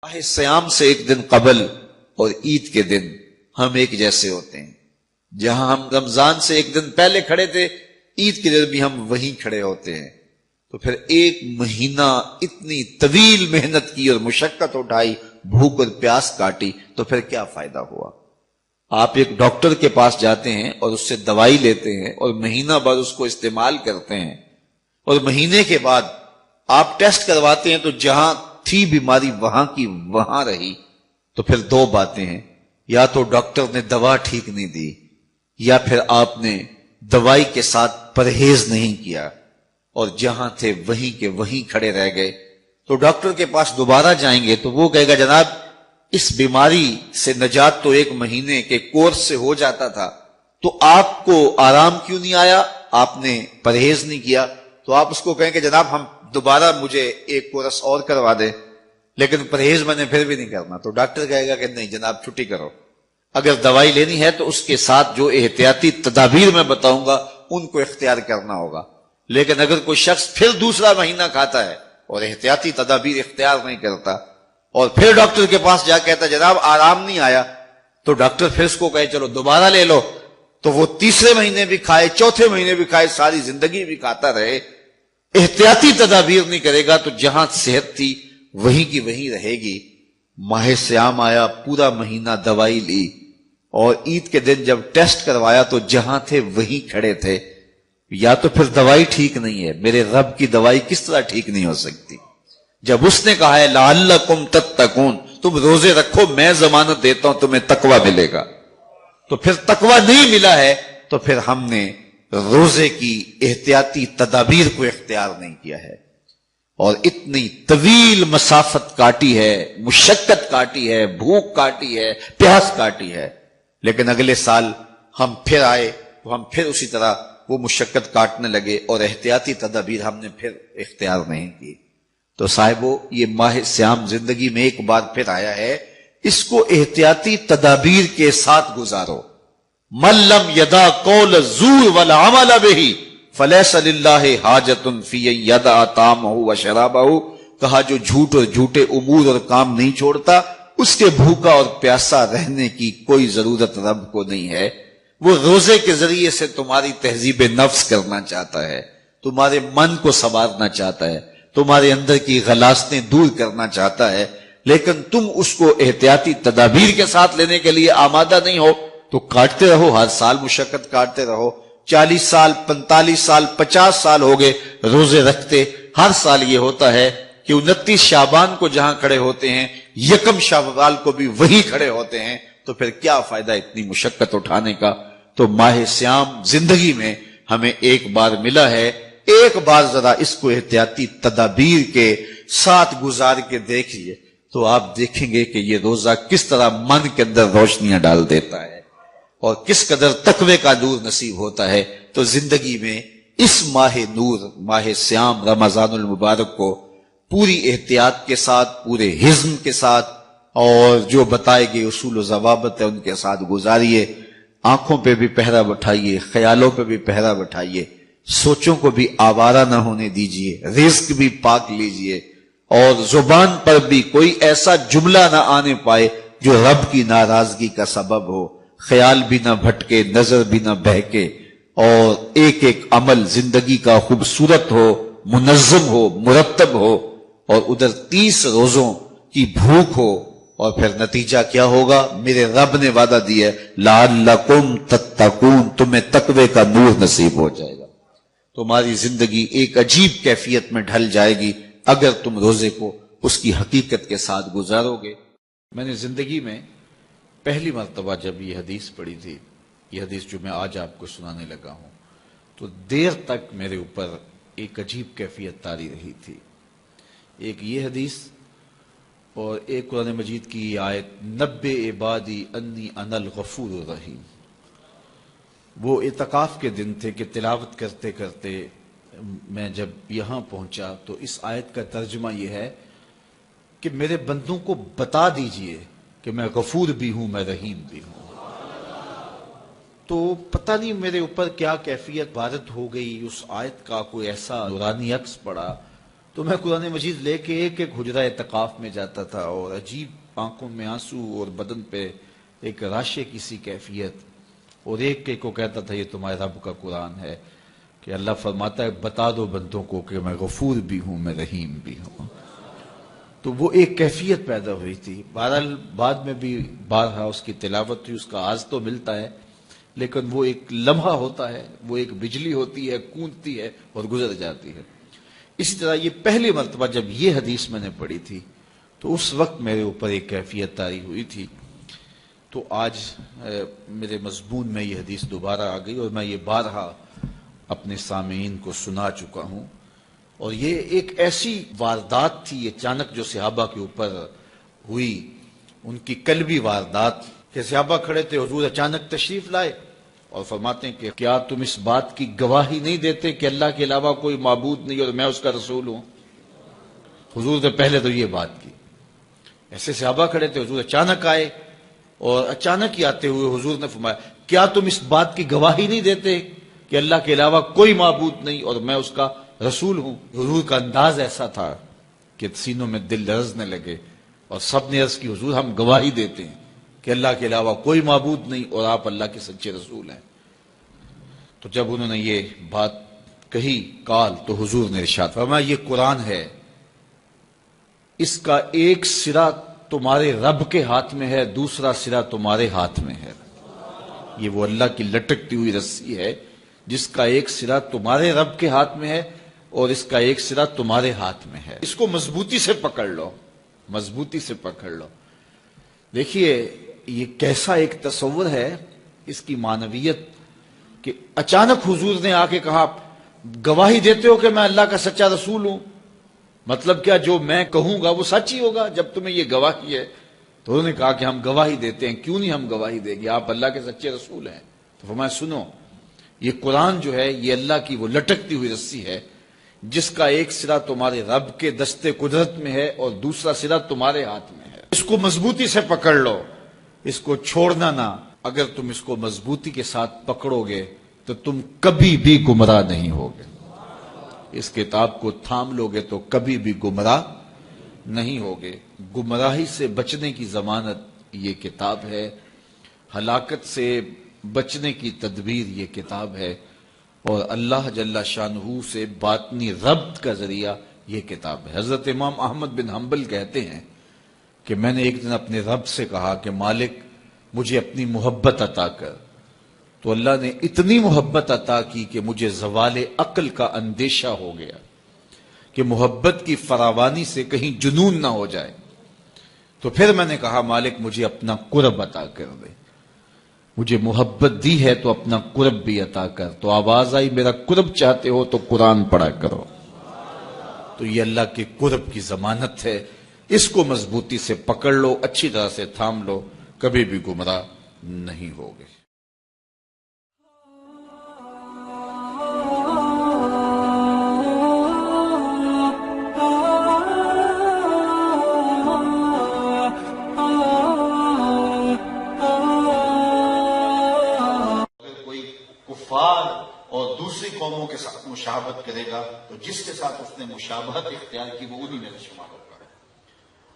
ماہ سیام سے ایک دن قبل اور عید کے دن ہم ایک جیسے ہوتے ہیں. جہاں ہم رمضان سے ایک دن پہلے کھڑے تھے، عید کے دن بھی ہم وہیں کھڑے ہوتے ہیں. تو پھر ایک مہینہ اتنی طویل محنت کی اور مشقت اٹھائی، بھوک اور پیاس کاٹی، تو پھر کیا فائدہ ہوا؟ آپ ایک ڈاکٹر کے پاس جاتے ہیں اور اس سے دوائی لیتے ہیں اور مہینہ بعد اس کو استعمال کرتے ہیں، اور مہینے کے بعد آپ ٹیسٹ کرواتے ہیں تو جہاں تھی بیماری وہاں کی وہاں رہی. تو پھر دو باتیں ہیں، یا تو ڈاکٹر نے دوا ٹھیک نہیں دی، یا پھر آپ نے دوائی کے ساتھ پرہیز نہیں کیا اور جہاں تھے وہیں کے وہیں کھڑے رہ گئے. تو ڈاکٹر کے پاس دوبارہ جائیں گے تو وہ کہے گا جناب اس بیماری سے نجات تو ایک مہینے کے کورس سے ہو جاتا تھا، تو آپ کو آرام کیوں نہیں آیا؟ آپ نے پرہیز نہیں کیا. تو آپ اس کو کہیں کہ جناب ہم دوبارہ مجھے ایک کورس اور کروا دیں، لیکن پرہیز میں نے پھر بھی نہیں کرنا. تو ڈاکٹر کہے گا کہ نہیں جناب چھٹی کرو. اگر دوائی لینی ہے تو اس کے ساتھ جو احتیاطی تدابیر میں بتاؤں گا ان کو اختیار کرنا ہوگا. لیکن اگر کوئی شخص پھر دوسرا مہینہ کھاتا ہے اور احتیاطی تدابیر اختیار نہیں کرتا اور پھر ڈاکٹر کے پاس جا کہتا جناب آرام نہیں آیا، تو ڈاکٹر پھر اس کو کہے چلو دوبارہ لے لو، تو وہ تیسرے مہینے بھی کھائے، چوتھے مہینے بھی کھائے، ساری زندگی بھی کھاتا رہے، احتیاطی تدابیر نہیں کرے گا تو جہاں صحت تھی وہیں کی وہیں رہے گی. ماہ سیام آیا، پورا مہینہ دوائی لی، اور عید کے دن جب ٹیسٹ کروایا تو جہاں تھے وہیں کھڑے تھے. یا تو پھر دوائی ٹھیک نہیں ہے، میرے رب کی دوائی کس طرح ٹھیک نہیں ہو سکتی؟ جب اس نے کہا ہے لعلکم تتقون، تم روزے رکھو میں ضمانت دیتا ہوں تمہیں تقوی ملے گا، تو پھر تقوی نہیں ملا ہے تو پھر ہم نے روزے کی احتیاطی تدابیر کو اختیار نہیں کیا ہے اور اتنی طویل مسافت کاٹی ہے، مشقت کاٹی ہے، بھوک کاٹی ہے، پیاس کاٹی ہے. لیکن اگلے سال ہم پھر آئے تو ہم پھر اسی طرح وہ مشقت کاٹنے لگے اور احتیاطی تدابیر ہم نے پھر اختیار نہیں کی. تو صاحبو یہ ماہ سیام زندگی میں ایک بار پھر آیا ہے، اس کو احتیاطی تدابیر کے ساتھ گزارو. من لم یدع قول الزور والعمل به فلیس للہ حاجۃ فی ان یدع طعامہ وشرابہ. کہا جو جھوٹ اور جھوٹے امور اور کام نہیں چھوڑتا اس کے بھوکا اور پیاسا رہنے کی کوئی ضرورت رب کو نہیں ہے. وہ روزے کے ذریعے سے تمہاری تہذیب نفس کرنا چاہتا ہے، تمہارے من کو سنوارنا چاہتا ہے، تمہارے اندر کی غلاظتیں دور کرنا چاہتا ہے، لیکن تم اس کو احتیاطی تدابیر کے ساتھ لینے کے لیے آمادہ نہیں ہو. تو کاٹتے رہو، ہر سال مشقت کاٹتے رہو. 40 سال 45 سال 50 سال ہو گئے روزے رکھتے، ہر سال یہ ہوتا ہے کہ 29 شعبان کو جہاں کھڑے ہوتے ہیں 1 شوال کو بھی وہی کھڑے ہوتے ہیں. تو پھر کیا فائدہ اتنی مشقت اٹھانے کا؟ تو ماہ سیام زندگی میں ہمیں ایک بار ملا ہے، ایک بار ذرا اس کو احتیاطی تدابیر کے ساتھ گزار کے دیکھیے تو آپ دیکھیں گے کہ یہ روزہ کس طرح من کے اندر روشنیاں ڈال دیتا ہے اور کس قدر تقوی کا نور نصیب ہوتا ہے. تو زندگی میں اس ماہ نور، ماہ سیام رمضان المبارک کو پوری احتیاط کے ساتھ، پورے حزم کے ساتھ، اور جو بتائے گئے اصول و ضوابط ہے ان کے ساتھ گزاریے. آنکھوں پہ بھی پہرا بٹھائیے، خیالوں پہ بھی پہرا بٹھائیے، سوچوں کو بھی آوارہ نہ ہونے دیجیے، رزق بھی پاک لیجیے، اور زبان پر بھی کوئی ایسا جملہ نہ آنے پائے جو رب کی ناراضگی کا سبب ہو. خیال بھی نہ بھٹکے، نظر بھی نہ بہکے، اور ایک ایک عمل زندگی کا خوبصورت ہو، منظم ہو، مرتب ہو، اور ادھر 30 روزوں کی بھوک ہو. اور پھر نتیجہ کیا ہوگا؟ میرے رب نے وعدہ دیا ہے لعلکم تتقون، تمہیں تقوی کا نور نصیب ہو جائے گا. تمہاری زندگی ایک عجیب کیفیت میں ڈھل جائے گی اگر تم روزے کو اس کی حقیقت کے ساتھ گزارو گے. میں نے زندگی میں پہلی مرتبہ جب یہ حدیث پڑھی تھی، یہ حدیث جو میں آج آپ کو سنانے لگا ہوں، تو دیر تک میرے اوپر ایک عجیب کیفیت طاری رہی تھی. ایک یہ حدیث اور ایک قرآن مجید کی آیت نبئ عبادی انی انا الغفور الرحیم. وہ اعتکاف کے دن تھے کہ تلاوت کرتے کرتے میں جب یہاں پہنچا تو اس آیت کا ترجمہ یہ ہے کہ میرے بندوں کو بتا دیجئے کہ میں غفور بھی ہوں، میں رحیم بھی ہوں. تو پتہ نہیں میرے اوپر کیا کیفیت وارد ہو گئی، اس آیت کا کوئی ایسا نورانی عکس پڑا تو میں قرآن مجید لے کے ایک ایک حجرہ اعتکاف میں جاتا تھا، اور عجیب آنکھوں میں آنسو اور بدن پہ ایک راشے کی سی کیفیت، اور ایک ایک کو کہتا تھا یہ تمہارے رب کا قرآن ہے، کہ اللہ فرماتا ہے بتا دو بندوں کو کہ میں غفور بھی ہوں، میں رحیم بھی ہوں۔ تو وہ ایک کیفیت پیدا ہوئی تھی۔ بہرحال بعد میں بھی بارہا اس کی تلاوت ہوئی، اس کا آز تو ملتا ہے، لیکن وہ ایک لمحہ ہوتا ہے، وہ ایک بجلی ہوتی ہے، گونجتی ہے اور گزر جاتی ہے۔ اسی طرح یہ پہلی مرتبہ جب یہ حدیث میں نے پڑھی تھی تو اس وقت میرے اوپر ایک کیفیت طاری ہوئی تھی۔ تو آج میرے مضمون میں یہ حدیث دوبارہ آ گئی، اور میں یہ بارہا اپنے سامعین کو سنا چکا ہوں۔ اور یہ ایک ایسی واردات تھی اچانک جو صحابہ کے اوپر ہوئی، ان کی قلبی واردات، کہ صحابہ کھڑے تھے، حضور اچانک تشریف لائے اور فرماتے ہیں کہ کیا تم اس بات کی گواہی نہیں دیتے کہ اللہ کے علاوہ کوئی معبود نہیں اور میں اس کا رسول ہوں؟ حضور نے پہلے تو یہ بات کی۔ ایسے صحابہ کھڑے تھے، حضور اچانک آئے، اور اچانک ہی آتے ہوئے حضور نے فرمایا کیا تم اس بات کی گواہی نہیں دیتے کہ اللہ کے علاوہ کوئی معبود نہیں اور میں اس کا رسول ہوں؟ حضور کا انداز ایسا تھا کہ سینوں میں دل لرزنے لگے، اور سب نے عرض کی حضور ہم گواہی دیتے ہیں کہ اللہ کے علاوہ کوئی معبود نہیں اور آپ اللہ کے سچے رسول ہیں۔ تو جب انہوں نے یہ بات کہی قال، تو حضور نے ارشاد فرمایا یہ قرآن ہے، اس کا ایک سرا تمہارے رب کے ہاتھ میں ہے، دوسرا سرا تمہارے ہاتھ میں ہے۔ یہ وہ اللہ کی لٹکتی ہوئی رسی ہے جس کا ایک سرا تمہارے رب کے ہاتھ میں ہے اور اس کا ایک سرا تمہارے ہاتھ میں ہے۔ اس کو مضبوطی سے پکڑ لو، مضبوطی سے پکڑ لو۔ دیکھیے یہ کیسا ایک تصور ہے اس کی معنویت، کہ اچانک حضور نے آ کے کہا گواہی دیتے ہو کہ میں اللہ کا سچا رسول ہوں؟ مطلب کیا جو میں کہوں گا وہ سچ ہی ہوگا جب تمہیں یہ گواہی ہے؟ تو انہوں نے کہا کہ ہم گواہی دیتے ہیں۔ کیوں نہیں ہم گواہی دیں گے، آپ اللہ کے سچے رسول ہیں۔ تو فرمایا سنو، یہ قرآن جو ہے یہ اللہ کی وہ لٹکتی ہوئی رسی ہے جس کا ایک سرا تمہارے رب کے دستے قدرت میں ہے اور دوسرا سرا تمہارے ہاتھ میں ہے۔ اس کو مضبوطی سے پکڑ لو، اس کو چھوڑنا نہ۔ اگر تم اس کو مضبوطی کے ساتھ پکڑو گے تو تم کبھی بھی گمراہ نہیں ہوگے۔ اس کتاب کو تھام لو گے تو کبھی بھی گمراہ نہیں ہوگے۔ گمراہی سے بچنے کی ضمانت یہ کتاب ہے، ہلاکت سے بچنے کی تدبیر یہ کتاب ہے، اور اللہ جل شانہ سے باطنی ربط کا ذریعہ یہ کتاب ہے۔ حضرت امام احمد بن حنبل کہتے ہیں کہ میں نے ایک دن اپنے رب سے کہا کہ مالک مجھے اپنی محبت عطا کر، تو اللہ نے اتنی محبت عطا کی کہ مجھے زوال عقل کا اندیشہ ہو گیا کہ محبت کی فراوانی سے کہیں جنون نہ ہو جائے۔ تو پھر میں نے کہا مالک مجھے اپنا قرب عطا کر دے، مجھے محبت دی ہے تو اپنا قرب بھی عطا کر۔ تو آواز آئی میرا قرب چاہتے ہو تو قرآن پڑھا کرو۔ تو یہ اللہ کے قرب کی ضمانت ہے، اس کو مضبوطی سے پکڑ لو، اچھی طرح سے تھام لو، کبھی بھی گمراہ نہیں ہوگے۔ اور دوسری قوموں کے ساتھ مشابہت کرے گا تو جس کے ساتھ اس نے مشابہت اختیار کی وہ انہی میں شمار ہوگا۔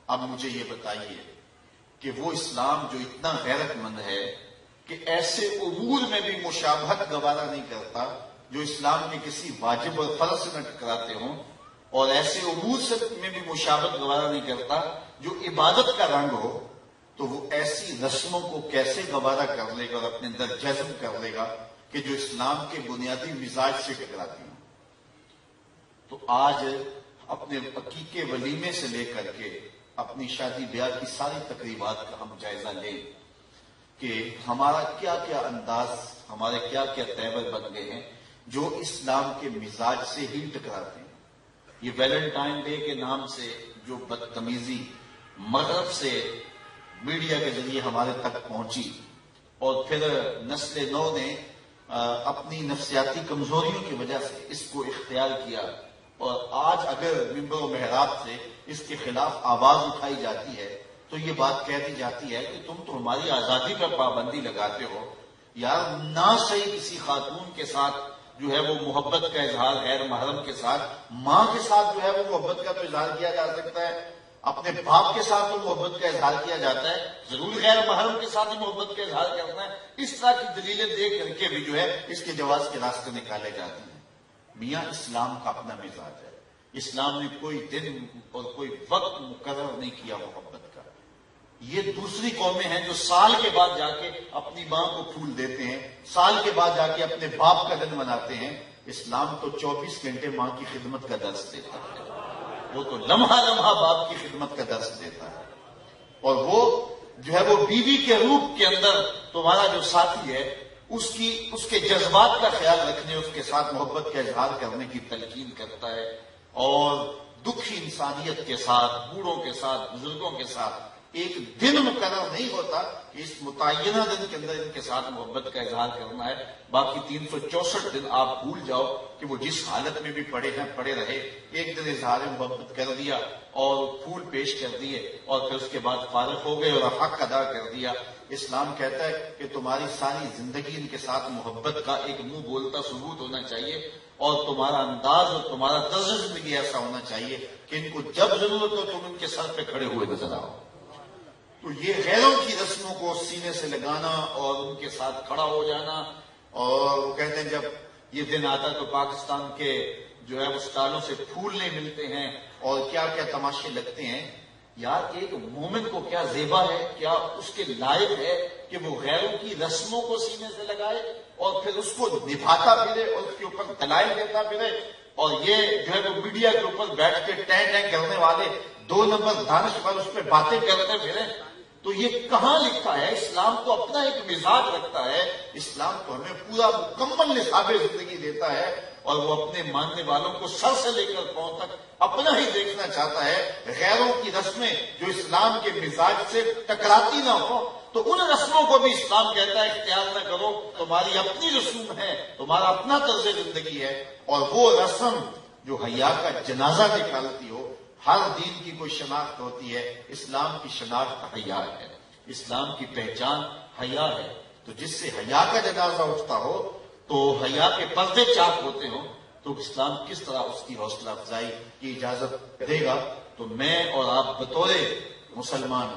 اب مجھے یہ بتائیے کہ وہ اسلام جو اتنا غیرت مند ہے کہ ایسے امور میں بھی مشابہت گوارا نہیں کرتا جو اسلام کے کسی واجب اور فرض سے نہ ٹکراتے ہوں، اور ایسے امور میں بھی مشابہت گوارا نہیں کرتا جو عبادت کا رنگ ہو، تو وہ ایسی رسموں کو کیسے گوارا کر لے گا اور اپنے اندر جذب کر لے گا کہ جو اسلام کے بنیادی مزاج سے ٹکراتی ہیں۔ تو آج اپنے عقیقے ولیمے سے لے کر کے اپنی شادی بیاہ کی ساری تقریبات کا ہم جائزہ لیں کہ ہمارا کیا کیا انداز، ہمارے کیا کیا تیور بن گئے ہیں جو اسلام کے مزاج سے ہی ٹکراتے ہیں۔ یہ ویلنٹائن ڈے کے نام سے جو بدتمیزی مغرب سے میڈیا کے ذریعے ہمارے تک پہنچی، اور پھر نسل نو نے اپنی نفسیاتی کمزوریوں کی وجہ سے اس کو اختیار کیا، اور آج اگر ممبر و محراب سے اس کے خلاف آواز اٹھائی جاتی ہے تو یہ بات کہہ دی جاتی ہے کہ تم تو ہماری آزادی پر پابندی لگاتے ہو۔ یار نہ صحیح کسی خاتون کے ساتھ جو ہے وہ محبت کا اظہار غیر محرم کے ساتھ، ماں کے ساتھ جو ہے وہ محبت کا تو اظہار کیا جا سکتا ہے، اپنے باپ کے ساتھ تو محبت کا اظہار کیا جاتا ہے، ضرور غیر محرم کے ساتھ ہی محبت کا اظہار کرنا ہے. اس طرح کی دلیلیں دے کر کے بھی جو ہے اس کے جواز کے راستے نکالے جاتے ہیں. میاں اسلام کا اپنا مزاج ہے. اسلام نے کوئی دن اور کوئی وقت مقرر نہیں کیا محبت کا. یہ دوسری قومیں ہیں جو سال کے بعد جا کے اپنی ماں کو پھول دیتے ہیں، سال کے بعد جا کے اپنے باپ کا دن مناتے ہیں. اسلام تو 24 گھنٹے ماں کی خدمت کا درس دیتا ہے، وہ تو لمحہ لمحہ باپ کی خدمت کا درس دیتا ہے. اور وہ جو ہے وہ بیوی کے روپ کے اندر تمہارا جو ساتھی ہے اس کے جذبات کا خیال رکھنے، اس کے ساتھ محبت کا اظہار کرنے کی تلقین کرتا ہے. اور دکھی انسانیت کے ساتھ، بوڑھوں کے ساتھ، بزرگوں کے ساتھ ایک دن مقرر نہیں ہوتا کہ اس متعینہ دن کے اندر ان کے ساتھ محبت کا اظہار کرنا ہے. باقی 364 دن آپ بھول جاؤ کہ وہ جس حالت میں بھی پڑے ہیں پڑے رہے. ایک دن اظہار محبت کر دیا اور پھول پیش کر دیے اور پھر اس کے بعد فارغ ہو گئے اور حق ادا کر دیا. اسلام کہتا ہے کہ تمہاری ساری زندگی ان کے ساتھ محبت کا ایک منہ بولتا ثبوت ہونا چاہیے، اور تمہارا انداز اور تمہارا طرز زندگی ایسا ہونا چاہیے کہ ان کو جب ضرورت ہو تم ان کے سر پہ کھڑے ہوئے نظر آؤ. تو یہ غیروں کی رسموں کو سینے سے لگانا اور ان کے ساتھ کھڑا ہو جانا، اور وہ کہتے ہیں جب یہ دن آتا تو پاکستان کے جو ہے وہ اسٹالوں سے پھول نہیں ملتے ہیں اور کیا کیا تماشے لگتے ہیں. یار ایک مومن کو کیا زیبا ہے، کیا اس کے لائق ہے کہ وہ غیروں کی رسموں کو سینے سے لگائے اور پھر اس کو نبھاتا پھرے اور اس کے اوپر دلائل دیتا پھرے. اور یہ جو ہے وہ میڈیا کے اوپر بیٹھ کے ٹین ٹین کرنے والے 2 نمبر دانش پر اس پہ باتیں کرتے پھرے. تو یہ کہاں لکھا ہے؟ اسلام تو اپنا ایک مزاج رکھتا ہے. اسلام تو ہمیں پورا مکمل نصاب زندگی دیتا ہے اور وہ اپنے ماننے والوں کو سر سے لے کر پاؤں تک اپنا ہی دیکھنا چاہتا ہے. غیروں کی رسمیں جو اسلام کے مزاج سے ٹکراتی نہ ہو تو ان رسموں کو بھی اسلام کہتا ہے اختیار نہ کرو. تمہاری اپنی رسوم ہے، تمہارا اپنا طرز زندگی ہے، اور وہ رسم جو حیا کا جنازہ نکالتی ہو. ہر دین کی کوئی شناخت ہوتی ہے، اسلام کی شناخت حیا ہے، اسلام کی پہچان حیا ہے. تو جس سے حیا کا جنازہ اٹھتا ہو تو حیا کے پردے چاک ہوتے ہوں تو اسلام کس طرح اس کی حوصلہ افزائی کی اجازت کرے گا. تو میں اور آپ بطور مسلمان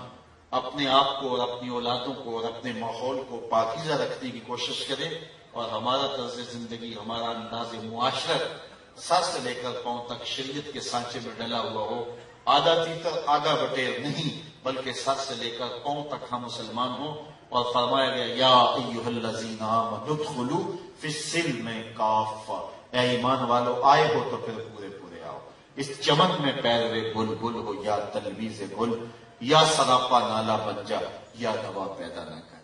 اپنے آپ کو اور اپنی اولادوں کو اور اپنے ماحول کو پاکیزہ رکھنے کی کوشش کریں، اور ہمارا طرز زندگی، ہمارا انداز معاشرت سر سے لے کر پاؤں تک شریعت کے سانچے میں ڈلا ہوا ہو. آدھا تیتر آدھا بٹیر نہیں، بلکہ سر سے لے کر پاؤں تک ہم مسلمان ہوں. اور فرمایا گیا یا ایھا الذین آمنوا ادخلوا فی السلم کافہ، اے ایمان والو آئے ہو تو پھر پورے پورے آؤ. اس چمن میں پیروے بلبل ہو یا تلویز گل، یا سراپا نالا بن جا یا دوا پیدا نہ کر.